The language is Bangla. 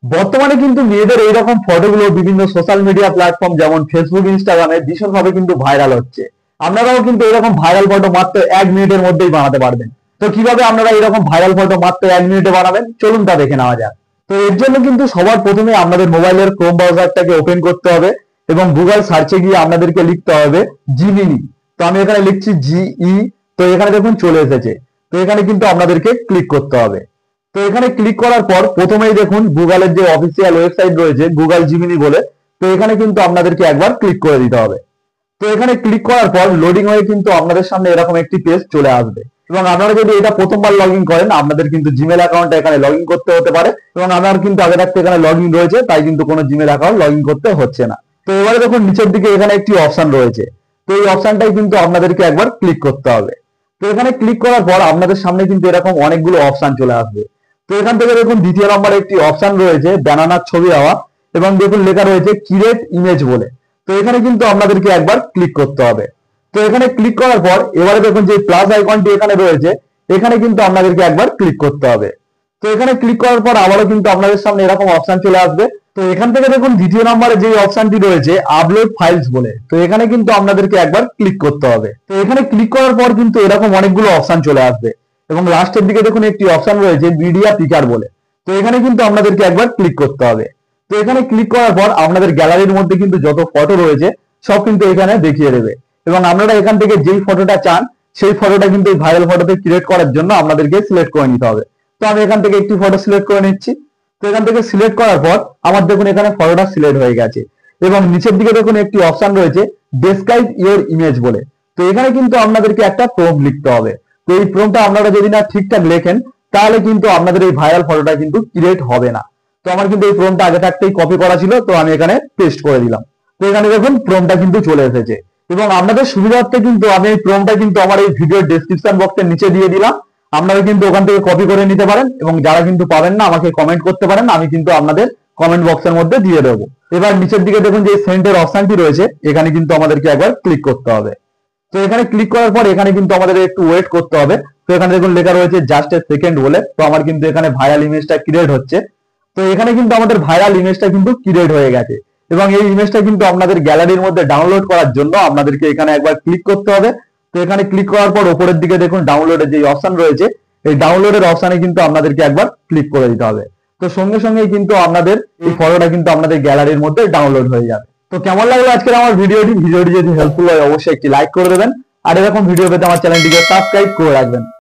বর্তমানে কিন্তু মেয়েদের এইরকম ফটোগুলো বিভিন্ন সোশ্যাল মিডিয়া প্ল্যাটফর্ম যেমন ফেসবুক, ইনস্টাগ্রামে ভীষণভাবে কিন্তু ভাইরাল হচ্ছে। আপনারাও কিন্তু এরকম ভাইরাল ফটো মাত্র 1 মিনিটের মধ্যেই বানাতে পারবেন। তো কিভাবে আপনারা এরকম ভাইরাল ফটো মাত্র 1 মিনিটে বানাবেন, চলুন তা দেখে নেওয়া যাক। তো এর জন্য কিন্তু সবার প্রথমে আপনাদের মোবাইলের ক্রোম ব্রাউজারটাকে ওপেন করতে হবে এবং গুগল সার্চে গিয়ে আপনাদেরকে লিখতে হবে জিমিনি। তো আমি এখানে লিখছি জিই। তো এখানে দেখুন চলে এসেছে। তো এখানে কিন্তু আপনাদেরকে ক্লিক করতে হবে। তো এখানে ক্লিক করার পর প্রথমেই দেখুন গুগলের যে অফিসিয়াল ওয়েবসাইট রয়েছে গুগল জিমিনি বলে, তো এখানে কিন্তু আপনাদেরকে একবার ক্লিক করে দিতে হবে। তো এখানে ক্লিক করার পর লোডিং হয়ে কিন্তু আপনাদের সামনে এরকম একটি পেজ চলে আসবে এবং আপনারা যদি এটা প্রথমবার লগ ইন করেন আপনাদের কিন্তু জিমেল অ্যাকাউন্টে এখানে লগ ইন করতে হতে পারে এবং আমার কিন্তু আগে থাকতে এখানে লগ ইন রয়েছে, তাই কিন্তু কোনো জিমেল অ্যাকাউন্ট লগ ইন করতে হচ্ছে না। তো এবারে দেখুন নিচের দিকে এখানে একটি অপশন রয়েছে। তো এই অপশনটাই কিন্তু আপনাদেরকে একবার ক্লিক করতে হবে। তো এখানে ক্লিক করার পর আপনাদের সামনে কিন্তু এরকম অনেকগুলো অপশন চলে আসবে। তো এখান থেকে দেখুন দ্বিতীয় নম্বরে একটি অপশন রয়েছে ব্যানানার ছবি দেওয়া এবং দেখুন লেখা রয়েছে ক্রিয়েট ইমেজ বলে। তো এখানে কিন্তু আপনাদেরকে একবার ক্লিক করতে হবে। তো এখানে ক্লিক করার পর এবারে দেখুন যে প্লাস আইকনটি এখানে রয়েছে, এখানে কিন্তু আপনাদেরকে একবার ক্লিক করতে হবে। তো এখানে ক্লিক করার পর আবারও কিন্তু আপনাদের সামনে এরকম অপশন চলে আসবে। তো এখান থেকে দেখুন দ্বিতীয় নম্বরে যে অপশনটি রয়েছে আপলোড ফাইলস বলে, তো এখানে কিন্তু আপনাদেরকে একবার ক্লিক করতে হবে। তো এখানে ক্লিক করার পর কিন্তু এরকম অনেকগুলো অপশন চলে আসবে এবং লাস্টের দিকে দেখুন একটি অপশন রয়েছে মিডিয়া পিকার বলে। তো এখানে কিন্তু আপনাদেরকে একবার ক্লিক করতে হবে। তো এখানে ক্লিক করার পর আপনাদের গ্যালারির মধ্যে কিন্তু যত ফটো রয়েছে সব কিন্তু এখানে দেখিয়ে দেবে এবং আপনারা এখান থেকে যেই ফটোটা চান সেই ফটোটা কিন্তু ভাইরাল ফটোতে ক্রিয়েট করার জন্য আপনাদেরকে সিলেক্ট করে নিতে হবে। তো আমি এখান থেকে একটি ফটো সিলেক্ট করে নিচ্ছি। তো এখান থেকে সিলেক্ট করার পর আমার দেখুন এখানে ফটোটা সিলেক্ট হয়ে গেছে এবং নিচের দিকে দেখুন একটি অপশন রয়েছে ডেসক্রাইব ইওর ইমেজ বলে। তো এখানে কিন্তু আপনাদেরকে একটা প্রম্পট লিখতে হবে। তো এই প্রম্পটটা আপনারা যদি না ঠিকঠাক লেখেন তাহলে কিন্তু আপনাদের এই ভাইরাল ফটোটা কিন্তু ক্রিয়েট হবে না। তো আমার কিন্তু এই প্রম্পটটা আগে থাকতেই কপি করা ছিল, তো আমি এখানে পেস্ট করে দিলাম। তো এখানে দেখুন প্রম্পটটা কিন্তু চলে এসেছে এবং আপনাদের সুবিধার্থে কিন্তু আমি এই প্রম্পটটা কিন্তু আমার এই ভিডিওর ডেসক্রিপশন বক্সের নিচে দিয়ে দিলাম। আপনারা কিন্তু ওখান থেকে কপি করে নিতে পারেন এবং যারা কিন্তু পাবেন না আমাকে কমেন্ট করতে পারেন, আমি কিন্তু আপনাদের কমেন্ট বক্সের মধ্যে দিয়ে দেবো। এবার নিচের দিকে দেখুন যে সেন্ডের অপশনটি রয়েছে, এখানে কিন্তু আমাদেরকে একবার ক্লিক করতে হবে। তো এখানে ক্লিক করার পর এখানে কিন্তু আমাদের একটু ওয়েট করতে হবে। তো এখানে দেখুন লেখা রয়েছে জাস্ট এ সেকেন্ড বলে। তো আমার কিন্তু এখানে ভাইরাল ইমেজটা ক্রিয়েট হচ্ছে। তো এখানে কিন্তু আমাদের ভাইরাল ইমেজটা কিন্তু ক্রিয়েট হয়ে গেছে এবং এই ইমেজটা কিন্তু আপনাদের গ্যালারির মধ্যে ডাউনলোড করার জন্য আপনাদেরকে এখানে একবার ক্লিক করতে হবে। তো এখানে ক্লিক করার পর উপরের দিকে দেখুন ডাউনলোডের যে অপশন রয়েছে, এই ডাউনলোডের অপশনে কিন্তু আপনাদেরকে একবার ক্লিক করে দিতে হবে। তো সঙ্গে সঙ্গেই কিন্তু আপনাদের এই ফটোটা কিন্তু আপনাদের গ্যালারির মধ্যে ডাউনলোড হয়ে যাবে। তো কেমন লাগলো আজকের আমার ভিডিওটি যদি হেল্পফুল হয় অবশ্যই একটি লাইক করে দেবেন আর এরকম ভিডিও পেতে আমার চ্যানেলটিকে সাবস্ক্রাইব করে রাখবেন।